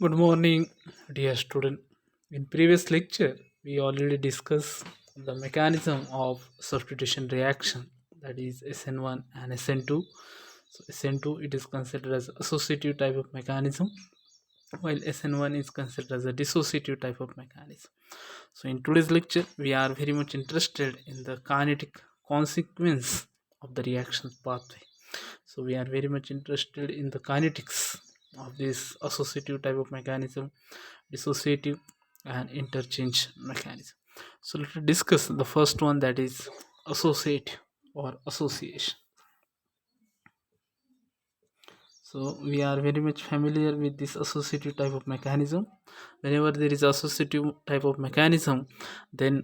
Good morning, dear student. In previous lecture, we already discussed the mechanism of substitution reaction, that is SN1 and SN2. So SN2 it is considered as associative type of mechanism, while SN1 is considered as a dissociative type of mechanism. So in today's lecture, we are very much interested in the kinetic consequence of the reaction pathway. So we are very much interested in the kinetics of this associative type of mechanism, dissociative and interchange mechanism. So let's discuss the first one, that is associative or association. So we are very much familiar with this associative type of mechanism. Whenever there is associative type of mechanism, then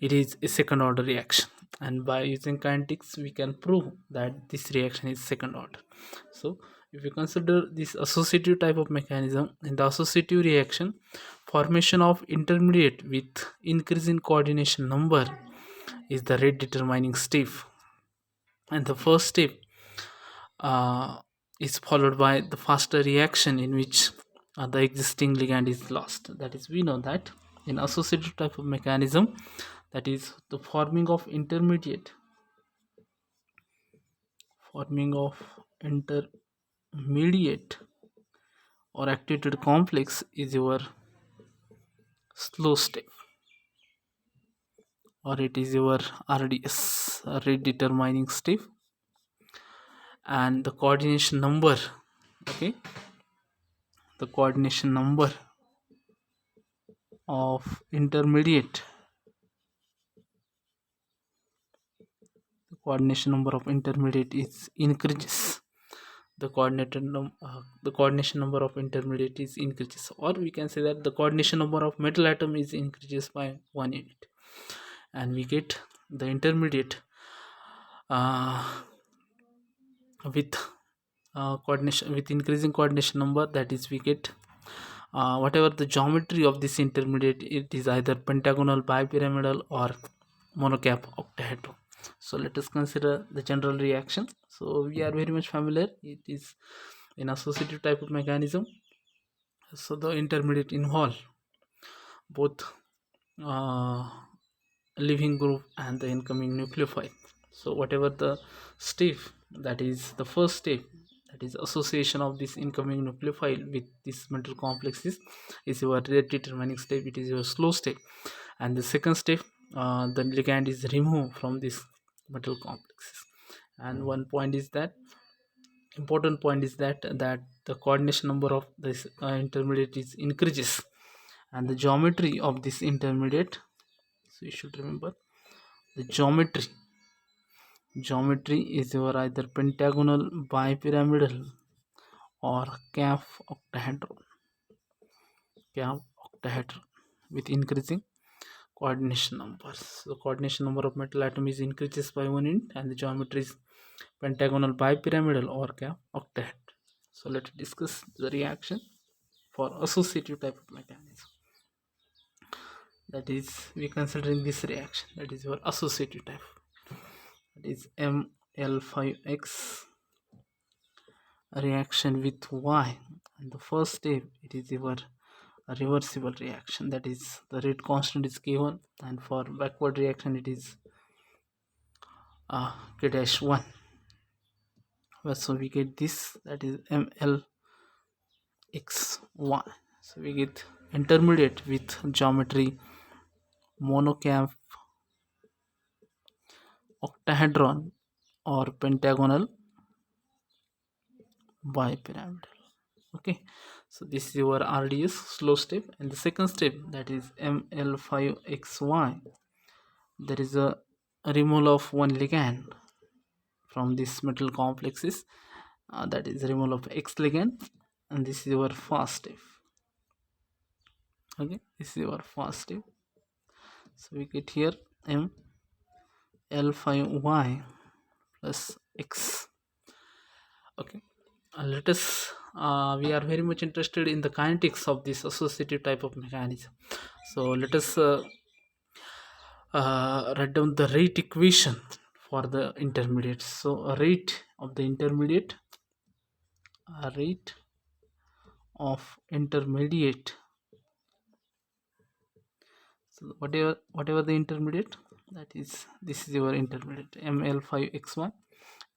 it is a second order reaction, and by using kinetics we can prove that this reaction is second order. So if you consider this associative type of mechanism, in the associative reaction, formation of intermediate with increase in coordination number is the rate determining step, and the first step uh, is followed by the faster reaction in which the existing ligand is lost. That is, we know that in associative type of mechanism, that is the forming of intermediate or activated complex is your slow step, or it is your RDS, rate determining step. And the coordination number, okay, the coordination number of intermediate the coordination number of intermediate is increases. The coordination number of intermediate is increases, or we can say that the coordination number of metal atom is increases by 1 unit, and we get the intermediate uh, with coordination with increasing coordination number. That is, we get whatever the geometry of this intermediate, it is either pentagonal, bipyramidal, or monocap octahedron. So let us consider the general reaction. So we are very much familiar, it is an associative type of mechanism. So the intermediate involve both uh, leaving group and the incoming nucleophile. So whatever the step, that is the first step, that is association of this incoming nucleophile with this metal complexes, is your rate determining step, it is your slow step. And the second step, the ligand is removed from this metal complexes. And one point is that, important point is that the coordination number of this intermediate is increases, and the geometry of this intermediate, so you should remember the geometry is your either pentagonal, bipyramidal, or cap octahedron with increasing coordination numbers. So the coordination number of metal atom is increases by 1 unit, and the geometry is pentagonal, bipyramidal, or cap octahedron. So let's discuss the reaction for associative type of mechanism. That is, we considering this reaction, that is your associative type, that is Ml5X reaction with Y. And the first step, it is your reversible reaction, that is the rate constant is K1, and for backward reaction it is K dash 1. So we get this, that is Ml xy. So we get intermediate with geometry monocap octahedron or pentagonal bipyramidal. Okay, so this is your RDS slow step. And the second step, that is Ml5xy, there is a removal of one ligand from this metal complexes, that is removal of X ligand, and this is your fast step. Okay, this is your fast step. So we get here Ml5y plus X. Okay, let us we are very much interested in the kinetics of this associative type of mechanism. So let us write down the rate equation for the intermediate. So a rate of the intermediate, a rate of intermediate. So whatever the intermediate, that is, this is your intermediate ml5xy,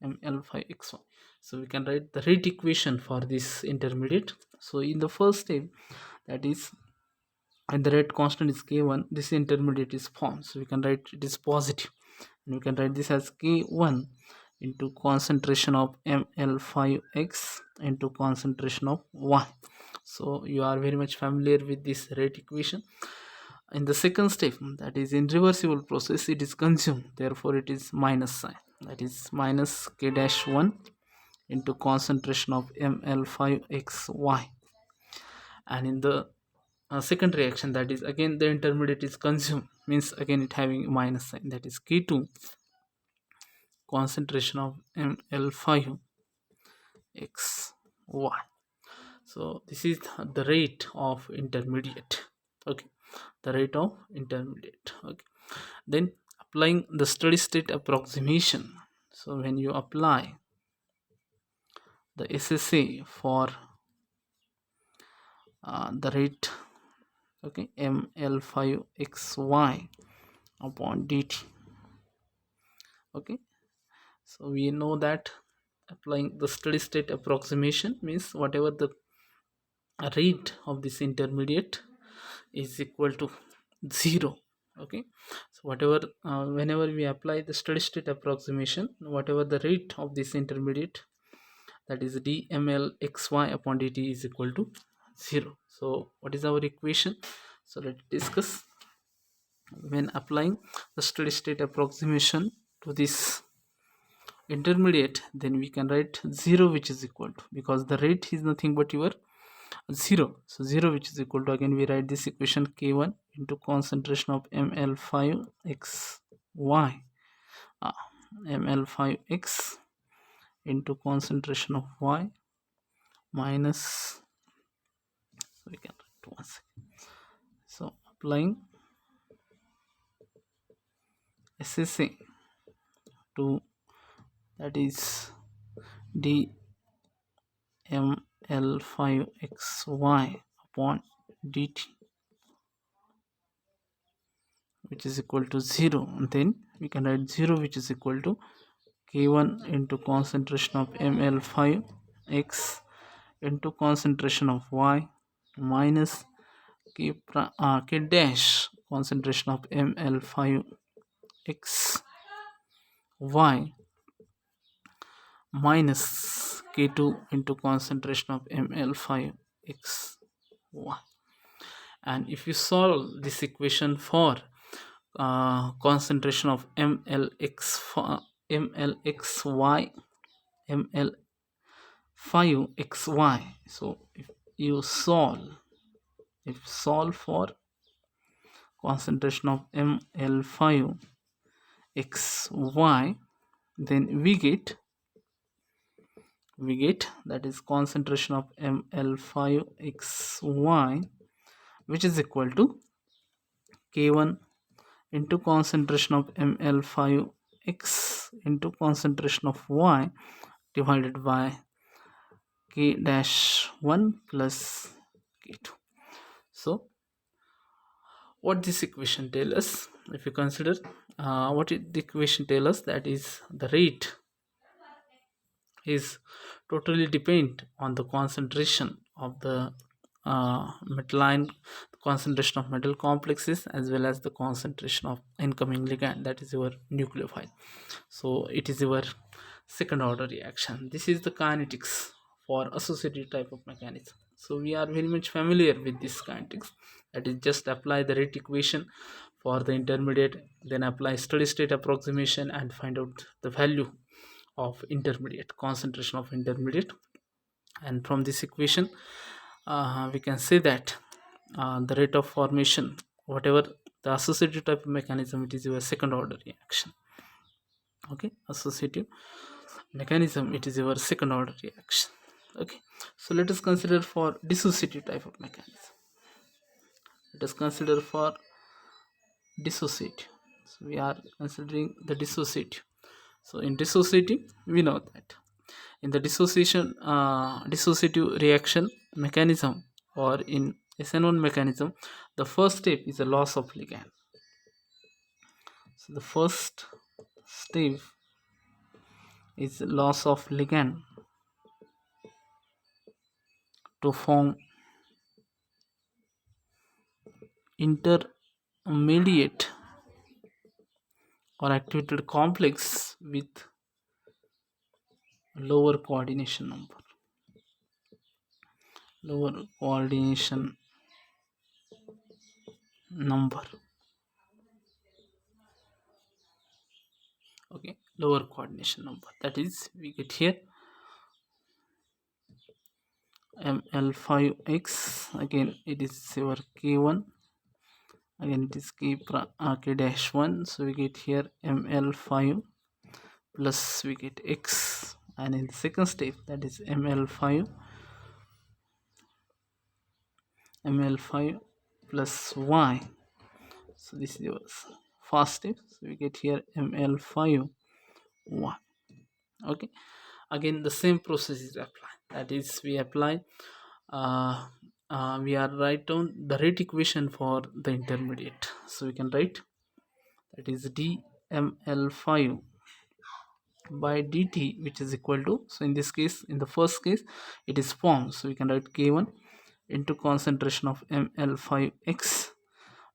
ml5xy. So we can write the rate equation for this intermediate. So in the first step, that is, and the rate constant is k1, this intermediate is formed, so we can write it is positive, and we can write this as k1 into concentration of ml5x into concentration of y. So you are very much familiar with this rate equation. In the second step, that is in reversible process, it is consumed, therefore it is minus sign, that is minus k dash 1 into concentration of ml5xy. And in the second reaction, that is again the intermediate is consumed, means again it having minus sign, that is k2 concentration of ml5xy. So this is the rate of intermediate. Okay, the rate of intermediate. Okay, then applying the steady state approximation. So when you apply the SSA for the rate, okay, ml5xy upon dt. Okay, so we know that applying the steady state approximation means whatever the rate of this intermediate is equal to 0. Okay, so whatever whenever we apply the steady state approximation, whatever the rate of this intermediate, that is dml(xy) upon dt is equal to 0. So what is our equation? So let's discuss. When applying the steady state approximation to this intermediate, then we can write 0, which is equal to, because the rate is nothing but your 0, so 0 which is equal to, again we write this equation, k1 into concentration of ml5xy, ml5x into concentration of y minus, so we can write one second. So applying SSA to, that is dml5xy upon dt, which is equal to 0, and then we can write 0 which is equal to k1 into concentration of ml5x into concentration of y minus k dash concentration of ml5x y minus k2 into concentration of ml5x y. And if you solve this equation for concentration of mlxy ml5xy, so if you solve for concentration of ml5xy, then we get that is concentration of ml5xy, which is equal to k1 into concentration of ml5x into concentration of y divided by k dash 1 plus k2. So what this equation tells us, if you consider the equation tells us, that is the rate is totally depend on the concentration of the metal ion, concentration of metal complexes, as well as the concentration of incoming ligand, that is your nucleophile. So it is your second order reaction. This is the kinetics for associative type of mechanism. So we are very much familiar with this kinetics, that is, just apply the rate equation for the intermediate, then apply steady state approximation and find out the value of intermediate, concentration of intermediate, and from this equation we can say that the rate of formation, whatever the associative type of mechanism, it is your second order reaction. Okay, associative mechanism, it is your second order reaction. Okay, so let us consider for dissociative type of mechanism. Let us consider for dissociative. So we are considering the dissociative. So in dissociative, we know that in the dissociative reaction, mechanism or in SN1 mechanism, the first step is a loss of ligand. So the first step is loss of ligand to form intermediate or activated complex with lower coordination number. Lower coordination number. Okay, lower coordination number. That is, we get here ml5x. Again, it is our k1. Again, it is k dash 1. So we get here ml5 plus we get x, and in the second step, that is ml5 plus y. So this is your first step. So we get here ml5 y. Okay, again the same process is applied. That is, we apply we are write down the rate equation for the intermediate. So we can write that is dml5 by dt, which is equal to, so in this case, in the first case it is formed, so we can write k1 into concentration of ml5x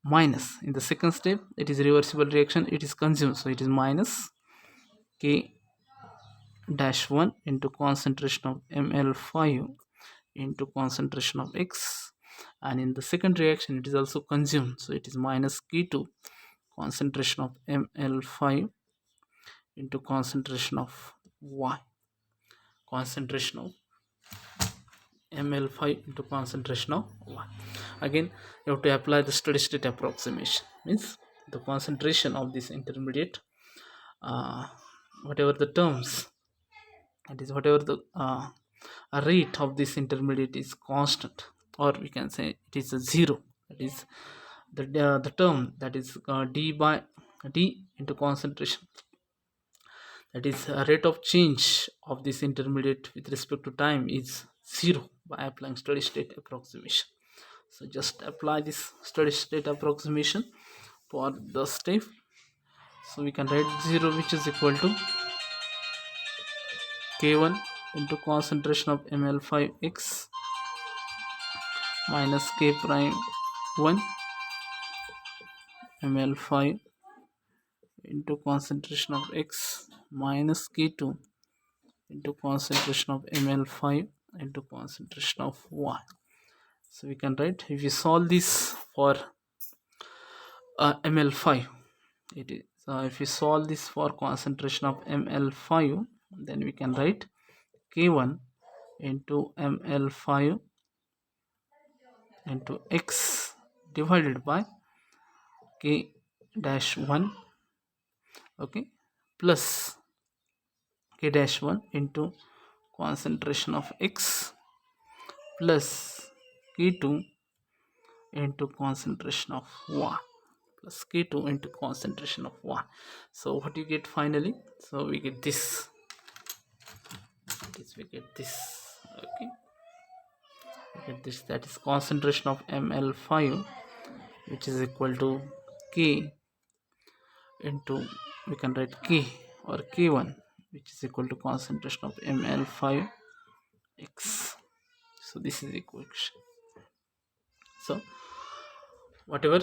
minus, in the second step it is reversible reaction, it is consumed, so it is minus k dash 1 into concentration of ml5 into concentration of x, and in the second reaction it is also consumed, so it is minus k2 concentration of ml5 into concentration of y, concentration of ml5 into concentration of y. Again, you have to apply the steady state approximation, means the concentration of this intermediate, whatever the terms, that is whatever the rate of this intermediate is constant, or we can say it is a zero, that is the term, that is d by d into concentration, that is rate of change of this intermediate with respect to time is zero by applying steady state approximation. So just apply this steady state approximation for the step. So we can write 0, which is equal to k1 into concentration of ml5x minus k prime 1 ml5 into concentration of x minus k2 into concentration of ml5 into concentration of y. So we can write, if we solve this for ml5, it is if we solve this for concentration of ml5, then we can write k1 into ml5 into x divided by k dash 1, okay, plus k dash 1 into concentration of x plus k2 into concentration of y, plus k2 into concentration of y. So what you get finally? So we get this. We get this. Okay, we get this. That is concentration of ml5, which is equal to k into, we can write k or k1, which is equal to concentration of ml5 x. So this is the equation. So whatever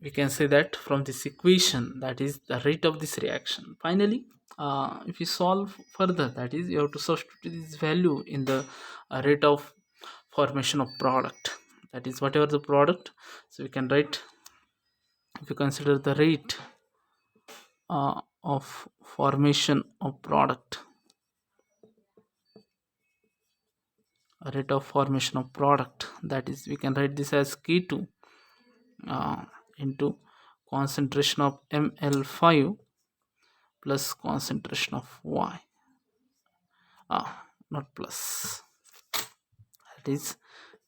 we can say that from this equation, that is the rate of this reaction. Finally, if you solve further, that is, you have to substitute this value in the rate of formation of product, that is whatever the product. So we can write, if you consider the rate of formation of product, rate of formation of product, that is, we can write this as k2 into concentration of ml5 plus concentration of y, not plus, that is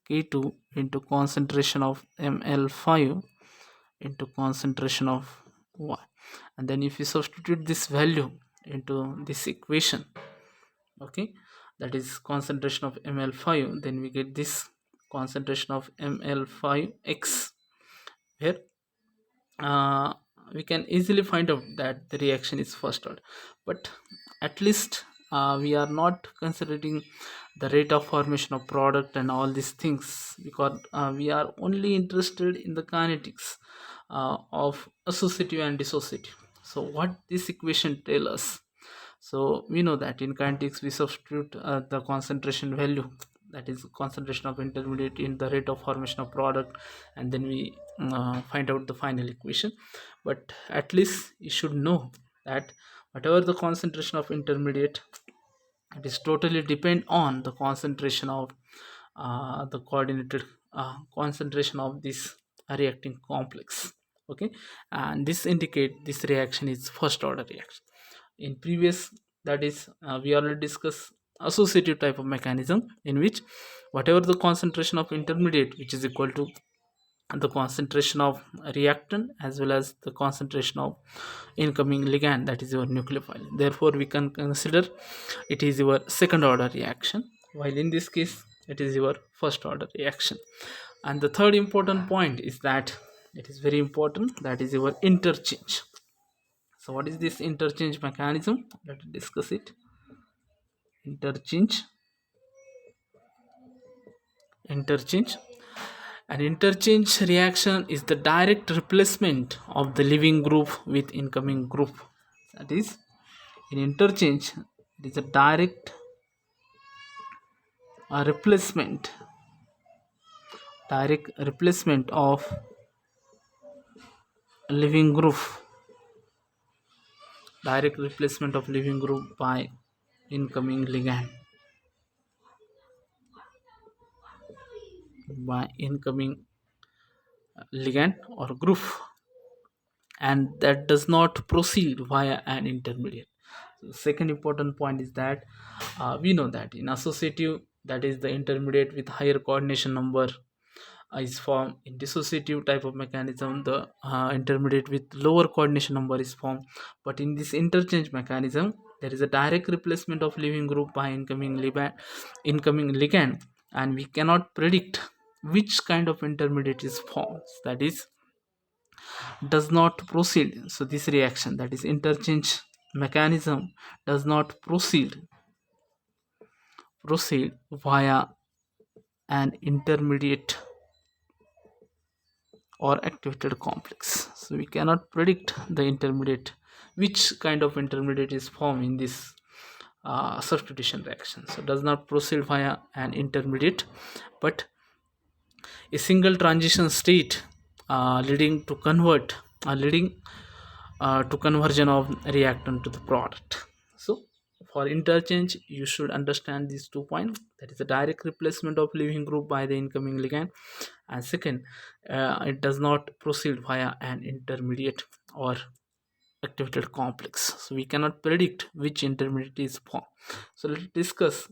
k2 into concentration of ml5 into concentration of y. And then if you substitute this value into this equation, okay, that is concentration of ml5, then we get this concentration of ml5x, where uh, we can easily find out that the reaction is first order. But at least we are not considering the rate of formation of product and all these things, because we are only interested in the kinetics of associative and dissociative. So what this equation tell us? So we know that in kinetics we substitute the concentration value, that is concentration of intermediate, in the rate of formation of product, and then we find out the final equation. But at least you should know that whatever the concentration of intermediate, it is totally depend on the concentration of the coordinated concentration of this reacting complex. Okay, and this indicate this reaction is first order reaction. In previous, that is we already discussed associative type of mechanism, in which whatever the concentration of intermediate, which is equal to the concentration of reactant as well as the concentration of incoming ligand, that is your nucleophile, therefore we can consider it is your second order reaction, while in this case it is your first order reaction. And the third important point is that it is very important, that is your interchange. So what is this interchange mechanism? Let's discuss it. Interchange. Interchange. An interchange reaction is the direct replacement of the leaving group with incoming group. That is, in interchange, it is a direct replacement, of leaving group, direct replacement of leaving group by incoming ligand, or group, and that does not proceed via an intermediate. So second important point is that we know that in associative, that is the intermediate with higher coordination number is formed. In dissociative type of mechanism, the intermediate with lower coordination number is formed. But in this interchange mechanism, there is a direct replacement of leaving group by incoming ligand, and we cannot predict which kind of intermediate is formed, that is does not proceed. So this reaction, that is interchange mechanism, does not proceed via an intermediate or activated complex. So we cannot predict the intermediate, which kind of intermediate is formed in this substitution reaction. So does not proceed via an intermediate, but a single transition state leading to conversion of reactant to the product. So for interchange, you should understand these 2 points, that is a direct replacement of leaving group by the incoming ligand, and second, it does not proceed via an intermediate or activated complex. So we cannot predict which intermediate is formed. So let's discuss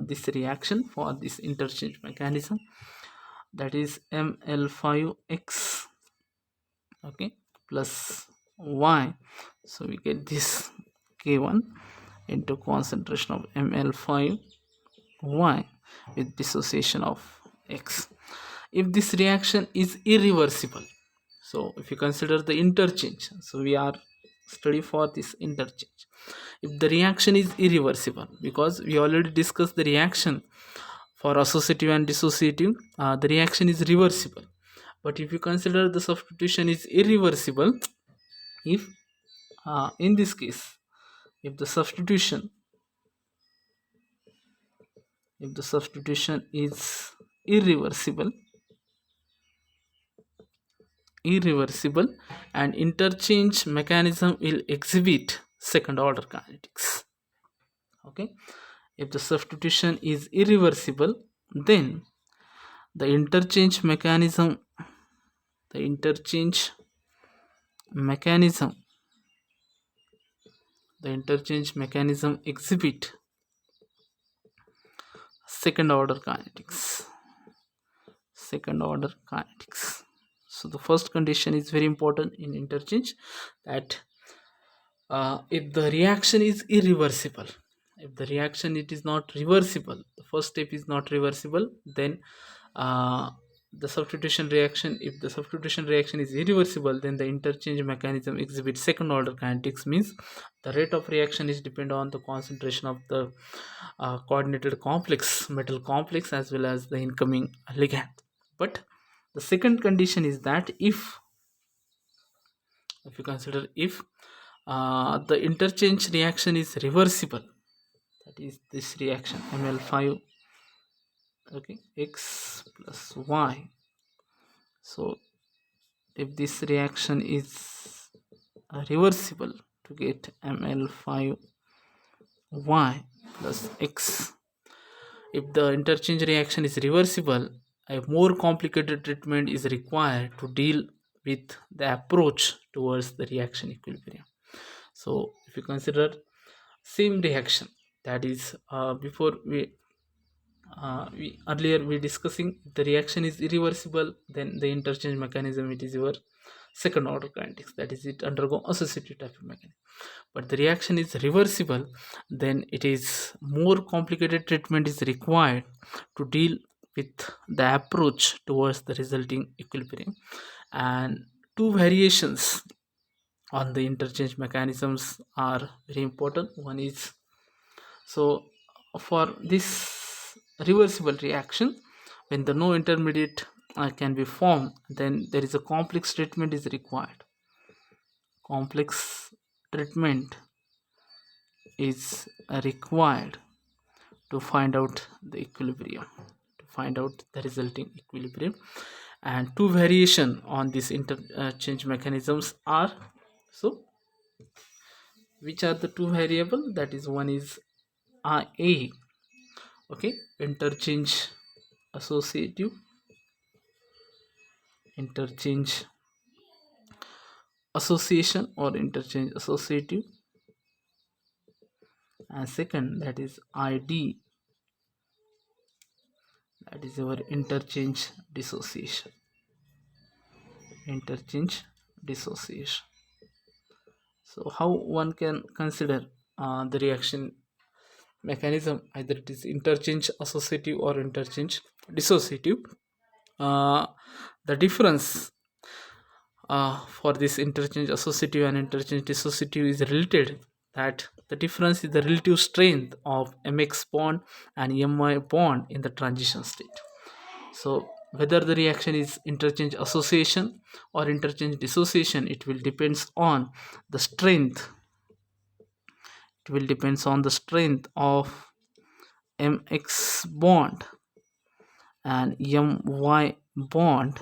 this reaction for this interchange mechanism, that is ml5x, okay, plus y. So we get this k1 into concentration of ml5 y with dissociation of x. If this reaction is irreversible, so if you consider the interchange, so we are study for this interchange. If the reaction is irreversible, because we already discussed the reaction for associative and dissociative, the reaction is reversible. But if you consider the substitution is irreversible, if in this case, if the substitution is irreversible, and interchange mechanism will exhibit second order kinetics. Okay, if the substitution is irreversible, then the interchange mechanism exhibit second order kinetics. So the first condition is very important in interchange, that if the reaction is irreversible, If the reaction it is not reversible, the first step is not reversible, then uh, the substitution reaction, if the substitution reaction is irreversible, then the interchange mechanism exhibits second order kinetics, means the rate of reaction is depend on the concentration of the coordinated complex, metal complex, as well as the incoming ligand. But the second condition is that if you consider if the interchange reaction is reversible, that is this reaction ml5, okay, x plus y. So if this reaction is reversible, to get ml5y plus x, if the interchange reaction is reversible, a more complicated treatment is required to deal with the approach towards the reaction equilibrium. So if you consider same reaction, that is before we earlier we discussing, the reaction is irreversible, then the interchange mechanism it is your second order kinetics, that is it undergo associative type of mechanism. But the reaction is reversible, then it is more complicated treatment is required to deal with the approach towards the resulting equilibrium. And two variations on the interchange mechanisms are very important. One is, so for this reversible reaction, when the no intermediate can be formed, then there is a complex treatment is required. Complex treatment is required to find out the equilibrium, to find out the resulting equilibrium. And two variation on these interchange mechanisms are, so which are the two variable, that is one is a, okay, interchange associative, interchange association or interchange associative, and second that is id, that is our interchange dissociation, interchange dissociation. So how one can consider the reaction mechanism, either it is interchange associative or interchange dissociative. uh, the difference for this interchange associative and interchange dissociative is related, that the difference is the relative strength of mx bond and my bond in the transition state. So whether the reaction is interchange association or interchange dissociation, it will depends on the strength, it will depends on the strength of mx bond and my bond,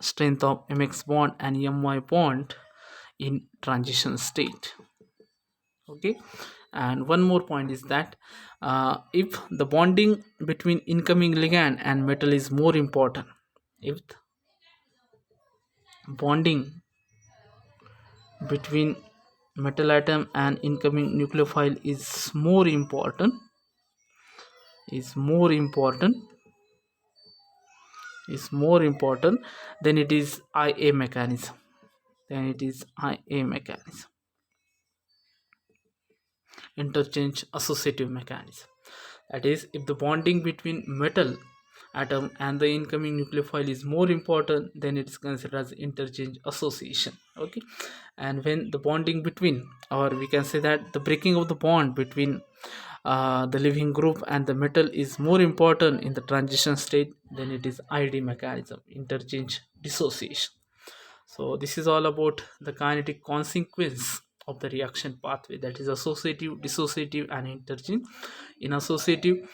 strength of mx bond and my bond in transition state. Okay, and one more point is that if the bonding between incoming ligand and metal is more important, if bonding between metal atom and incoming nucleophile is more important, is more important, is more important, then it is ia mechanism, then it is ia mechanism, interchange associative mechanism. That is, if the bonding between metal atom and the incoming nucleophile is more important, then it is considered as interchange association. Okay, and when the bonding between, or we can say that the breaking of the bond between the living group and the metal is more important in the transition state, then it is id mechanism, interchange dissociation. So this is all about the kinetic consequence of the reaction pathway, that is associative, dissociative, and interchange. In associative,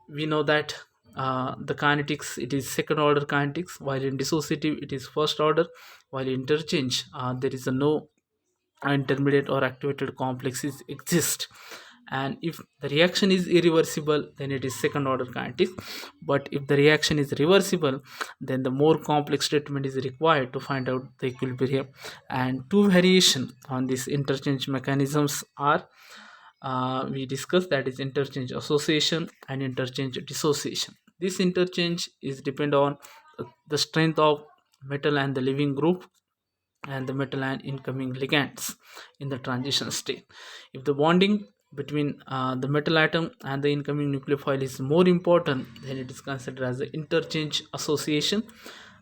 we know that the kinetics it is second order kinetics, while in dissociative it is first order, while interchange there is a no intermediate or activated complexes exist. And if the reaction is irreversible, then it is second order kinetics. But if the reaction is reversible, then the more complex treatment is required to find out the equilibrium. And two variation on these interchange mechanisms are we discussed, that is interchange association and interchange dissociation. This interchange is depend on the strength of metal and the living group, and the metal ion incoming ligands in the transition state. If the bonding between the metal atom and the incoming nucleophile is more important, then it is considered as the interchange association.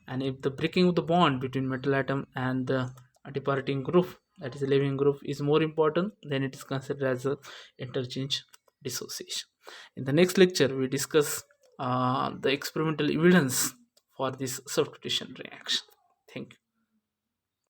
And if the breaking of the bond between metal atom and the departing group, that is the leaving group, is more important, then it is considered as a interchange dissociation. In the next lecture, we discuss the experimental evidence for this substitution reaction. Thank you.